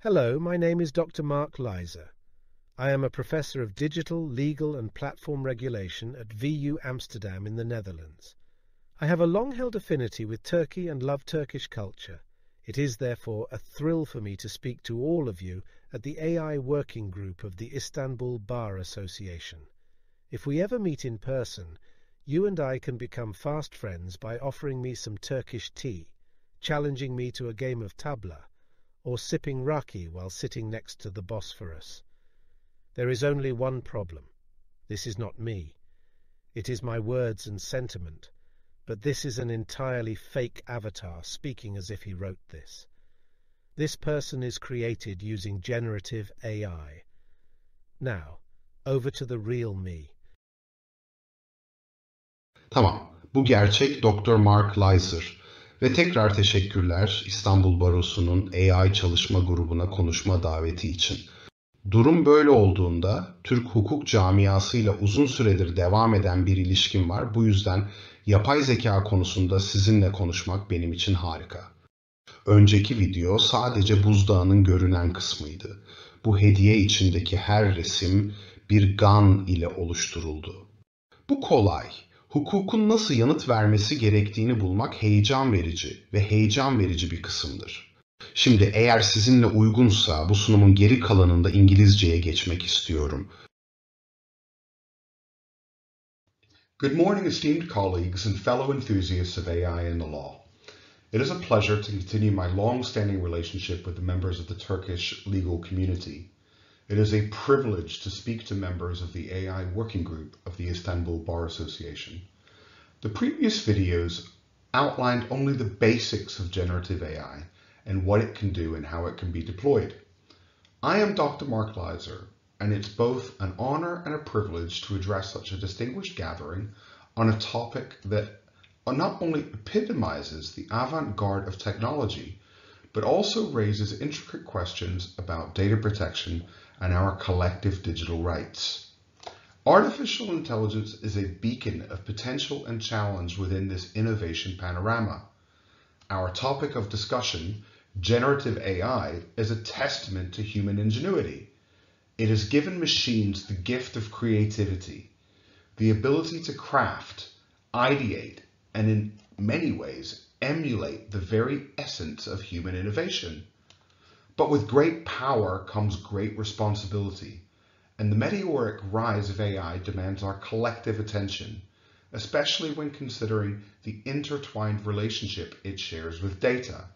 Hello, my name is Dr. Mark Leiser. I am a professor of digital, legal and platform regulation at VU Amsterdam in the Netherlands. I have a long-held affinity with Turkey and love Turkish culture. It is therefore a thrill for me to speak to all of you at the AI working group of the Istanbul Bar Association. If we ever meet in person, you and I can become fast friends by offering me some Turkish tea, challenging me to a game of tabla, or sipping raki while sitting next to the Bosphorus. There is only one problem. This is not me. It is my words and sentiment, but this is an entirely fake avatar speaking as if he wrote this. This person is created using generative AI. Now, over to the real me. Tamam, bu gerçek Dr. Mark Leiser ve tekrar teşekkürler İstanbul Barosu'nun AI çalışma grubuna konuşma daveti için. Durum böyle olduğunda Türk hukuk camiasıyla uzun süredir devam eden bir ilişkim var. Bu yüzden yapay zeka konusunda sizinle konuşmak benim için harika. Önceki video sadece buzdağının görünen kısmıydı. Bu hediye içindeki her resim bir GAN ile oluşturuldu. Bu kolay. Hukukun nasıl yanıt vermesi gerektiğini bulmak heyecan verici bir kısımdır. Şimdi eğer sizinle uygunsa bu sunumun geri kalanında İngilizceye geçmek istiyorum. Good morning, esteemed colleagues and fellow enthusiasts of AI and the law. It is a pleasure to continue my long-standing relationship with the members of the Turkish legal community. It is a privilege to speak to members of the AI working group of the Istanbul Bar Association. The previous videos outlined only the basics of generative AI and what it can do and how it can be deployed. I am Dr. Mark Leiser, and it's both an honor and a privilege to address such a distinguished gathering on a topic that not only epitomizes the avant-garde of technology, but also raises intricate questions about data protection and our collective digital rights. Artificial intelligence is a beacon of potential and challenge within this innovation panorama. Our topic of discussion, generative AI, is a testament to human ingenuity. It has given machines the gift of creativity, the ability to craft, ideate, and in many ways emulate the very essence of human innovation. But with great power comes great responsibility, and the meteoric rise of AI demands our collective attention, especially when considering the intertwined relationship it shares with data.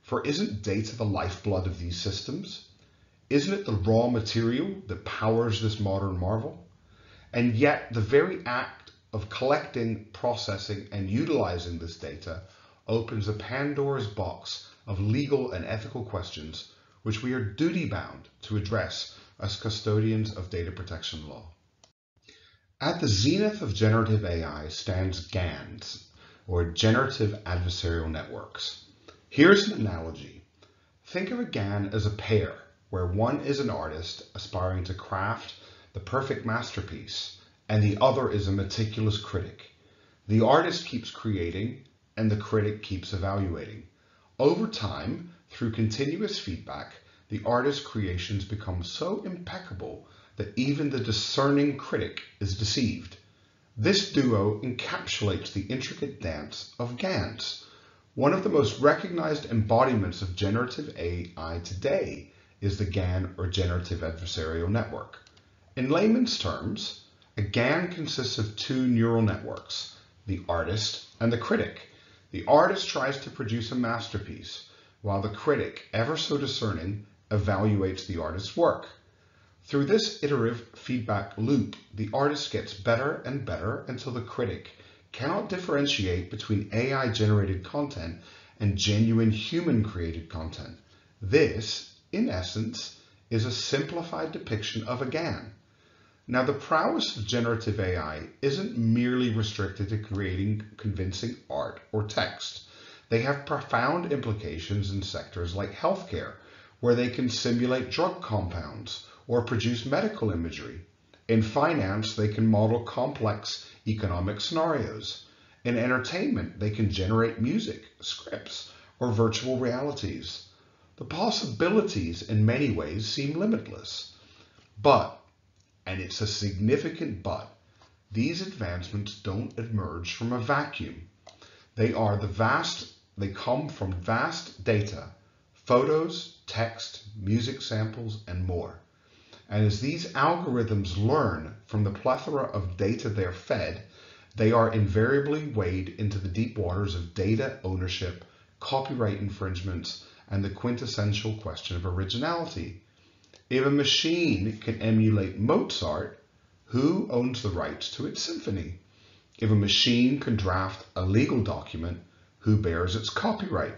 For isn't data the lifeblood of these systems? Isn't it the raw material that powers this modern marvel? And yet the very act of collecting, processing, and utilizing this data opens a Pandora's box of legal and ethical questions which we are duty-bound to address as custodians of data protection law. At the zenith of generative AI stands GANs, or Generative Adversarial Networks. Here's an analogy. Think of a GAN as a pair, where one is an artist aspiring to craft the perfect masterpiece, and the other is a meticulous critic. The artist keeps creating, and the critic keeps evaluating. Over time, through continuous feedback, the artist's creations become so impeccable that even the discerning critic is deceived. This duo encapsulates the intricate dance of GANs. One of the most recognized embodiments of generative AI today is the GAN, or Generative Adversarial Network. In layman's terms, a GAN consists of two neural networks, the artist and the critic. The artist tries to produce a masterpiece, while the critic, ever so discerning, evaluates the artist's work. Through this iterative feedback loop, the artist gets better and better until the critic cannot differentiate between AI-generated content and genuine human-created content. This, in essence, is a simplified depiction of a GAN. Now, the prowess of generative AI isn't merely restricted to creating convincing art or text. They have profound implications in sectors like healthcare, where they can simulate drug compounds or produce medical imagery. In finance, they can model complex economic scenarios. In entertainment, they can generate music, scripts, or virtual realities. The possibilities in many ways seem limitless. But, and it's a significant but, these advancements don't emerge from a vacuum. They come from vast data, photos, text, music samples, and more. And as these algorithms learn from the plethora of data they're fed, they are invariably wade into the deep waters of data ownership, copyright infringements, and the quintessential question of originality. If a machine can emulate Mozart, who owns the rights to its symphony? If a machine can draft a legal document, who bears its copyright?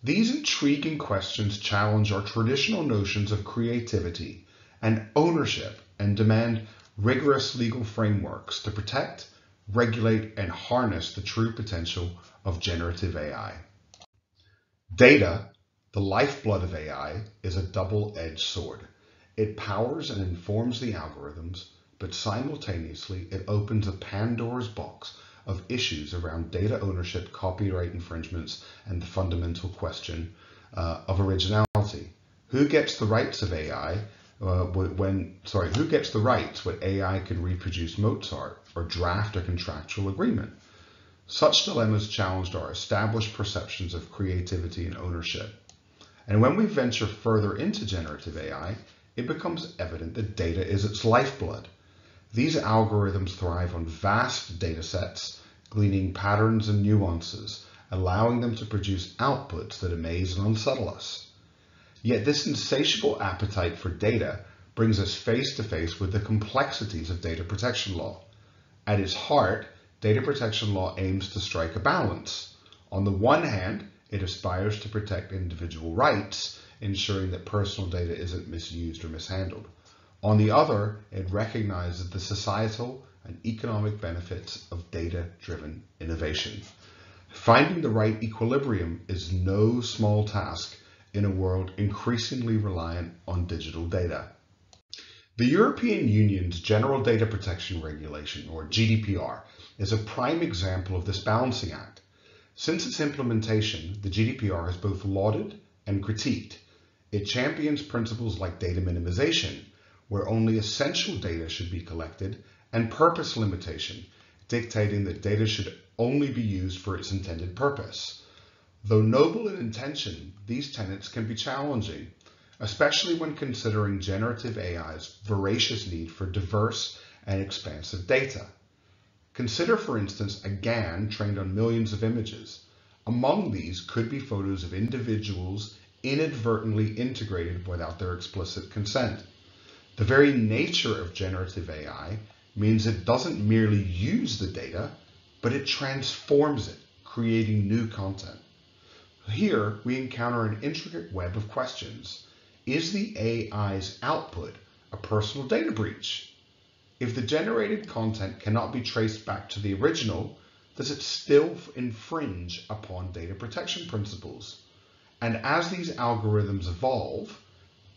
These intriguing questions challenge our traditional notions of creativity and ownership and demand rigorous legal frameworks to protect, regulate, and harness the true potential of generative AI. Data, the lifeblood of AI, is a double-edged sword. It powers and informs the algorithms, but simultaneously it opens a Pandora's box of issues around data ownership, copyright infringements, and the fundamental question of originality. Who gets the rights of AI who gets the rights when AI can reproduce Mozart or draft a contractual agreement? Such dilemmas challenged our established perceptions of creativity and ownership. And when we venture further into generative AI, it becomes evident that data is its lifeblood. These algorithms thrive on vast data sets, gleaning patterns and nuances, allowing them to produce outputs that amaze and unsettle us. Yet this insatiable appetite for data brings us face to face with the complexities of data protection law. At its heart, data protection law aims to strike a balance. On the one hand, it aspires to protect individual rights, ensuring that personal data isn't misused or mishandled. On the other, it recognizes the societal and economic benefits of data-driven innovation. Finding the right equilibrium is no small task in a world increasingly reliant on digital data. The European Union's General Data Protection Regulation, or GDPR, is a prime example of this balancing act. Since its implementation, the GDPR has both lauded and critiqued. It champions principles like data minimization, where only essential data should be collected, and purpose limitation, dictating that data should only be used for its intended purpose. Though noble in intention, these tenets can be challenging, especially when considering generative AI's voracious need for diverse and expansive data. Consider, for instance, a GAN trained on millions of images. Among these could be photos of individuals inadvertently integrated without their explicit consent. The very nature of generative AI means it doesn't merely use the data, but it transforms it, creating new content. Here, we encounter an intricate web of questions. Is the AI's output a personal data breach? If the generated content cannot be traced back to the original, does it still infringe upon data protection principles? And as these algorithms evolve,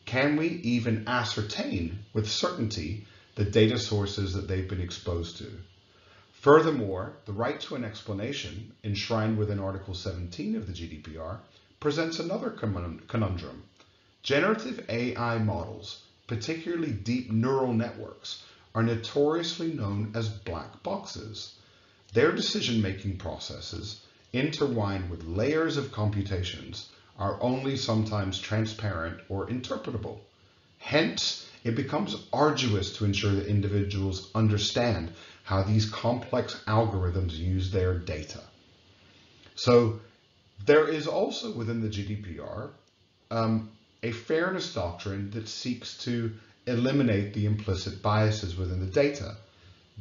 can we even ascertain with certainty the data sources that they've been exposed to? Furthermore, the right to an explanation, enshrined within Article 17 of the GDPR, presents another conundrum. Generative AI models, particularly deep neural networks, are notoriously known as black boxes. Their decision-making processes, intertwined with layers of computations, are only sometimes transparent or interpretable. Hence, it becomes arduous to ensure that individuals understand how these complex algorithms use their data. So there is also within the GDPR a fairness doctrine that seeks to eliminate the implicit biases within the data.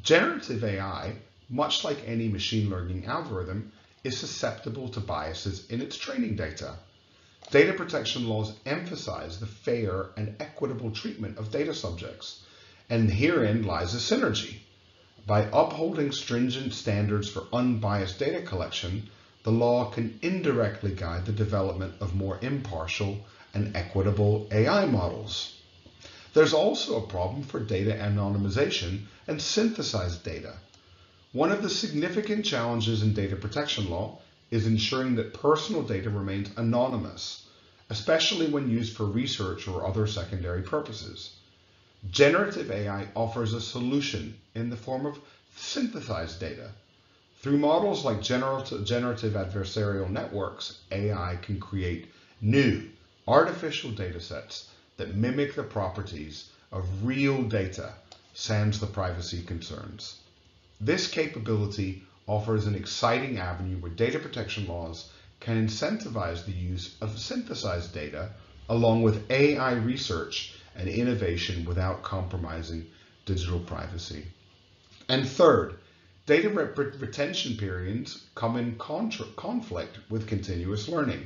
Generative AI, much like any machine learning algorithm, is susceptible to biases in its training data. Data protection laws emphasize the fair and equitable treatment of data subjects, and herein lies a synergy. By upholding stringent standards for unbiased data collection, the law can indirectly guide the development of more impartial and equitable AI models. There's also a problem for data anonymization and synthesized data. One of the significant challenges in data protection law is ensuring that personal data remains anonymous. especially when used for research or other secondary purposes. Generative AI offers a solution in the form of synthesized data. Through models like generative adversarial networks, AI can create new artificial data sets that mimic the properties of real data, sans the privacy concerns. This capability offers an exciting avenue where data protection laws can incentivize the use of synthesized data along with AI research and innovation without compromising digital privacy. And third, data retention periods come in conflict with continuous learning.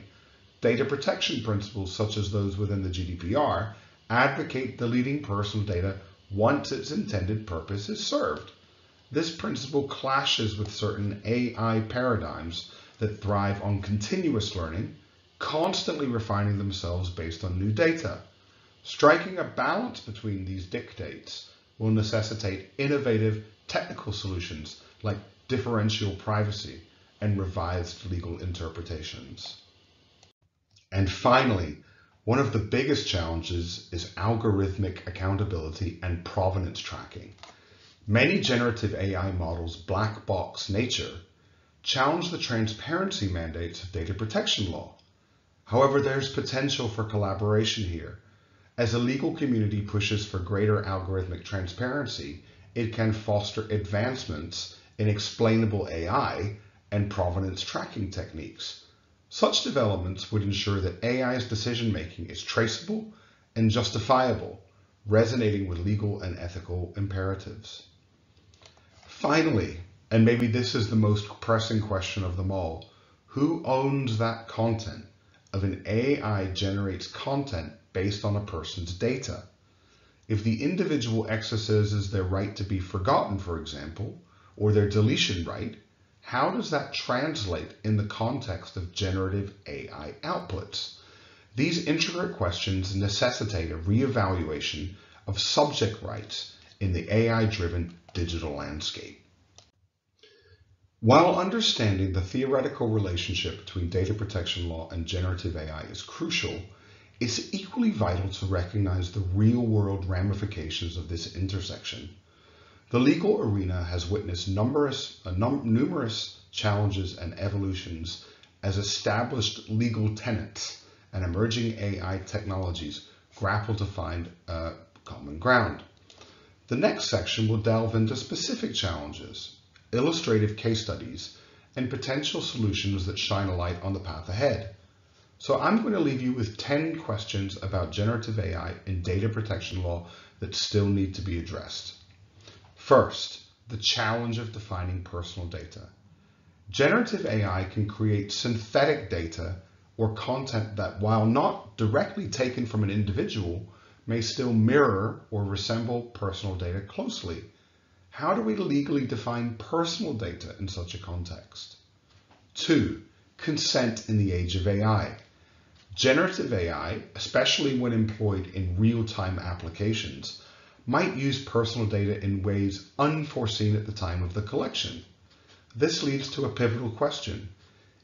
Data protection principles, such as those within the GDPR, advocate deleting personal data once its intended purpose is served. This principle clashes with certain AI paradigms that thrive on continuous learning, constantly refining themselves based on new data. Striking a balance between these dictates will necessitate innovative technical solutions like differential privacy and revised legal interpretations. And finally, one of the biggest challenges is algorithmic accountability and provenance tracking. Many generative AI models' black box nature challenge the transparency mandates of data protection law. However, there's potential for collaboration here. As a legal community pushes for greater algorithmic transparency, it can foster advancements in explainable AI and provenance tracking techniques. Such developments would ensure that AI's decision-making is traceable and justifiable, resonating with legal and ethical imperatives. Finally, and maybe this is the most pressing question of them all, who owns that content? If an AI generates content based on a person's data. If the individual exercises their right to be forgotten, for example, or their deletion right, how does that translate in the context of generative AI outputs? These intricate questions necessitate a reevaluation of subject rights in the AI-driven digital landscape. While understanding the theoretical relationship between data protection law and generative AI is crucial, it's equally vital to recognize the real-world ramifications of this intersection. The legal arena has witnessed numerous challenges and evolutions as established legal tenets and emerging AI technologies grapple to find common ground. The next section will delve into specific challenges, illustrative case studies, and potential solutions that shine a light on the path ahead. So I'm going to leave you with 10 questions about generative AI and data protection law that still need to be addressed. First, the challenge of defining personal data. Generative AI can create synthetic data or content that, while not directly taken from an individual, may still mirror or resemble personal data closely. How do we legally define personal data in such a context? 2, consent in the age of AI. Generative AI, especially when employed in real-time applications, might use personal data in ways unforeseen at the time of the collection. This leads to a pivotal question.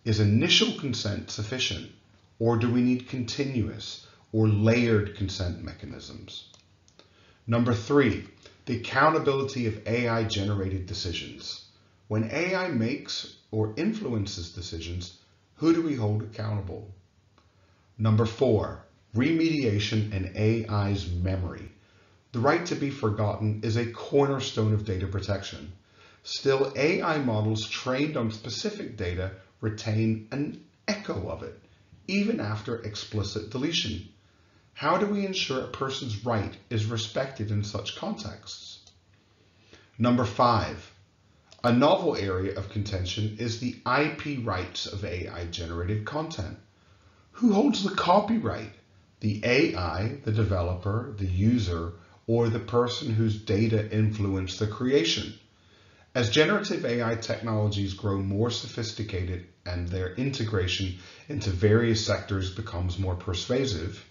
Is initial consent sufficient, or do we need continuous or layered consent mechanisms? Number 3, the accountability of AI-generated decisions. When AI makes or influences decisions, who do we hold accountable? Number 4, remediation and AI's memory. The right to be forgotten is a cornerstone of data protection. Still, AI models trained on specific data retain an echo of it, even after explicit deletion. How do we ensure a person's right is respected in such contexts? Number 5, a novel area of contention is the IP rights of AI-generated content. Who holds the copyright? The AI, the developer, the user, or the person whose data influenced the creation? As generative AI technologies grow more sophisticated and their integration into various sectors becomes more pervasive,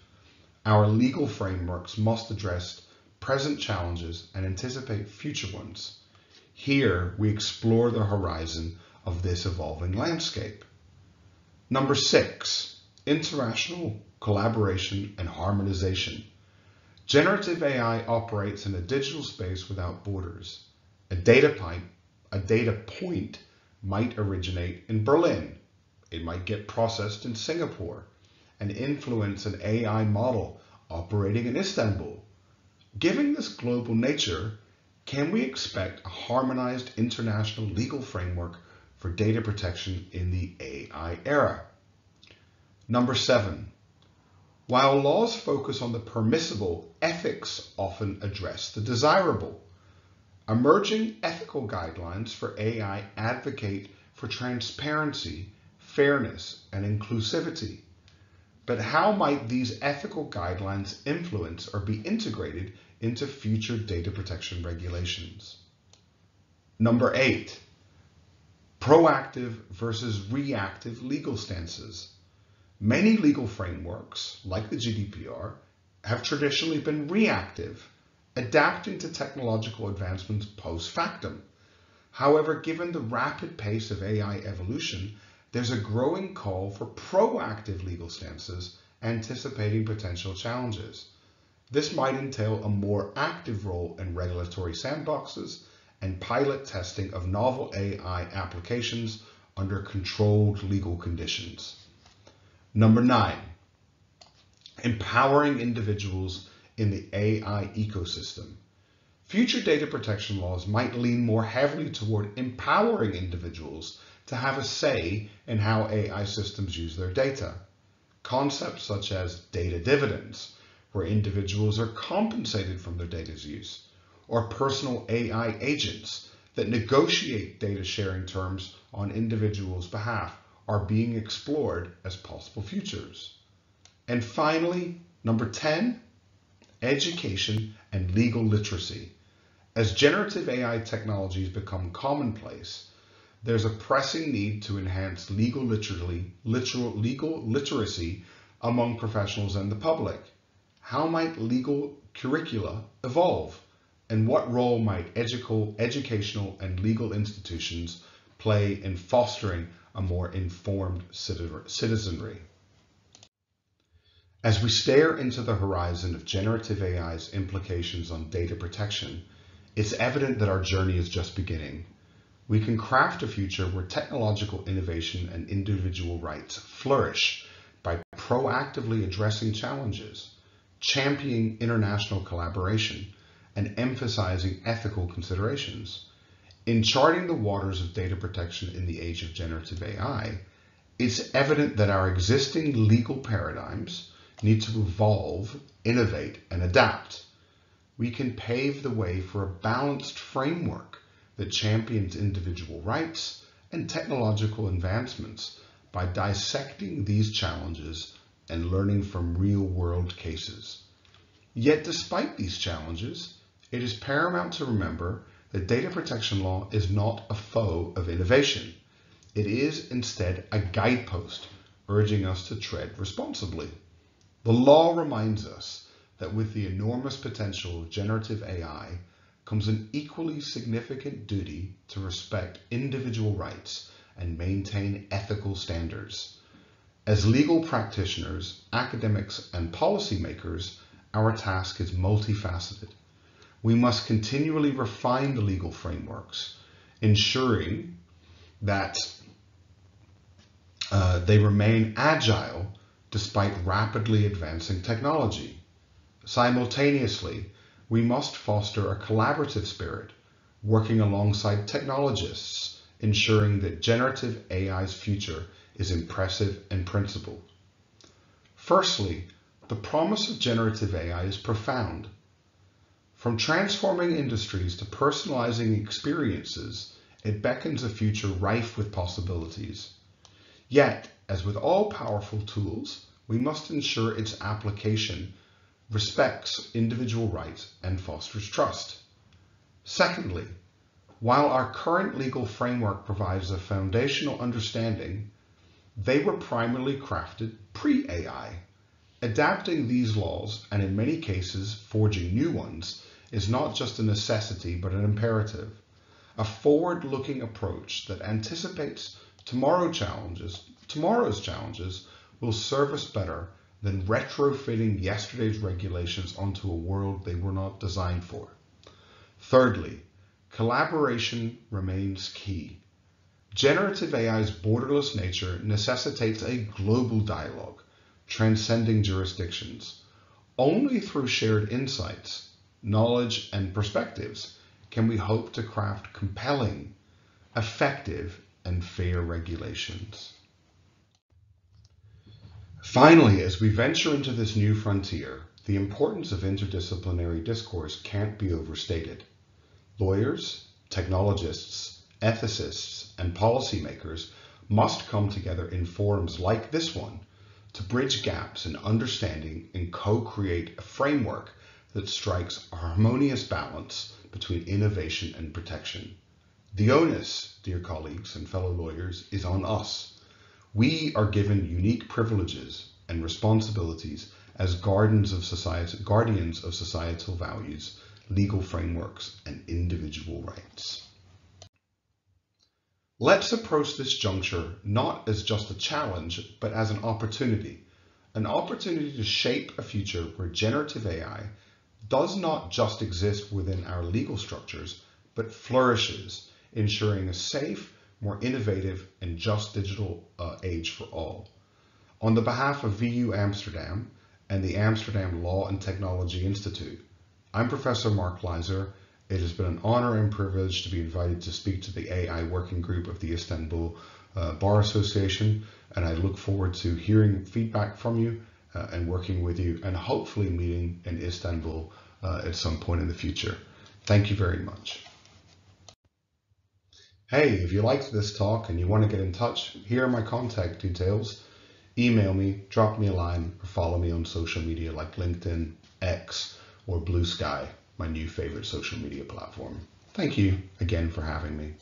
our legal frameworks must address present challenges and anticipate future ones. Here, we explore the horizon of this evolving landscape. Number 6, international collaboration, and harmonization. Generative AI operates in a digital space without borders. A data point might originate in Berlin. It might get processed in Singapore and influence an AI model operating in Istanbul. Given this global nature, can we expect a harmonized international legal framework for data protection in the AI era? Number 7. While laws focus on the permissible, ethics often address the desirable. Emerging ethical guidelines for AI advocate for transparency, fairness, and inclusivity. But how might these ethical guidelines influence or be integrated into future data protection regulations? Number 8, proactive versus reactive legal stances. Many legal frameworks, like the GDPR, have traditionally been reactive, adapting to technological advancements post factum. However, given the rapid pace of AI evolution, there's a growing call for proactive legal stances anticipating potential challenges. This might entail a more active role in regulatory sandboxes and pilot testing of novel AI applications under controlled legal conditions. Number 9, empowering individuals in the AI ecosystem. Future data protection laws might lean more heavily toward empowering individuals to have a say in how AI systems use their data. Concepts such as data dividends, where individuals are compensated from their data's use, or personal AI agents that negotiate data sharing terms on individuals' behalf, are being explored as possible futures. And finally, number 10, education and legal literacy. As generative AI technologies become commonplace, there's a pressing need to enhance legal literacy among professionals and the public. How might legal curricula evolve? And what role might educational and legal institutions play in fostering a more informed citizenry? As we stare into the horizon of generative AI's implications on data protection, it's evident that our journey is just beginning. We can craft a future where technological innovation and individual rights flourish by proactively addressing challenges, championing international collaboration, and emphasizing ethical considerations. In charting the waters of data protection in the age of generative AI, it's evident that our existing legal paradigms need to evolve, innovate, and adapt. We can pave the way for a balanced framework that champions individual rights and technological advancements by dissecting these challenges and learning from real-world cases. Yet despite these challenges, it is paramount to remember that data protection law is not a foe of innovation. It is instead a guidepost urging us to tread responsibly. The law reminds us that with the enormous potential of generative AI comes an equally significant duty to respect individual rights and maintain ethical standards. As legal practitioners, academics, and policymakers, our task is multifaceted. We must continually refine the legal frameworks, ensuring that they remain agile despite rapidly advancing technology. Simultaneously, we must foster a collaborative spirit, working alongside technologists, ensuring that generative AI's future is impressive and principled. Firstly, the promise of generative AI is profound. From transforming industries to personalizing experiences, it beckons a future rife with possibilities. Yet, as with all powerful tools, we must ensure its application respects individual rights and fosters trust. Secondly, while our current legal framework provides a foundational understanding, they were primarily crafted pre-AI. Adapting these laws, and in many cases forging new ones, is not just a necessity but an imperative. A forward-looking approach that anticipates tomorrow's challenges will serve us better than retrofitting yesterday's regulations onto a world they were not designed for. Thirdly, collaboration remains key. Generative AI's borderless nature necessitates a global dialogue, transcending jurisdictions. Only through shared insights, knowledge, and perspectives can we hope to craft compelling, effective, and fair regulations. Finally, as we venture into this new frontier, the importance of interdisciplinary discourse can't be overstated. Lawyers, technologists, ethicists, and policymakers must come together in forums like this one to bridge gaps in understanding and co-create a framework that strikes a harmonious balance between innovation and protection. The onus, dear colleagues and fellow lawyers, is on us. We are given unique privileges and responsibilities as guardians of societal values, legal frameworks, and individual rights. Let's approach this juncture not as just a challenge, but as an opportunity to shape a future where generative AI does not just exist within our legal structures, but flourishes, ensuring a safe, more innovative, and just digital age for all. On the behalf of VU Amsterdam and the Amsterdam Law and Technology Institute, I'm Professor Mark Leiser. It has been an honor and privilege to be invited to speak to the AI working group of the Istanbul Bar Association, and I look forward to hearing feedback from you and working with you, and hopefully meeting in Istanbul at some point in the future. Thank you very much. Hey, if you liked this talk and you want to get in touch, here are my contact details. Email me, drop me a line, or follow me on social media like LinkedIn, X, or Blue Sky, my new favorite social media platform. Thank you again for having me.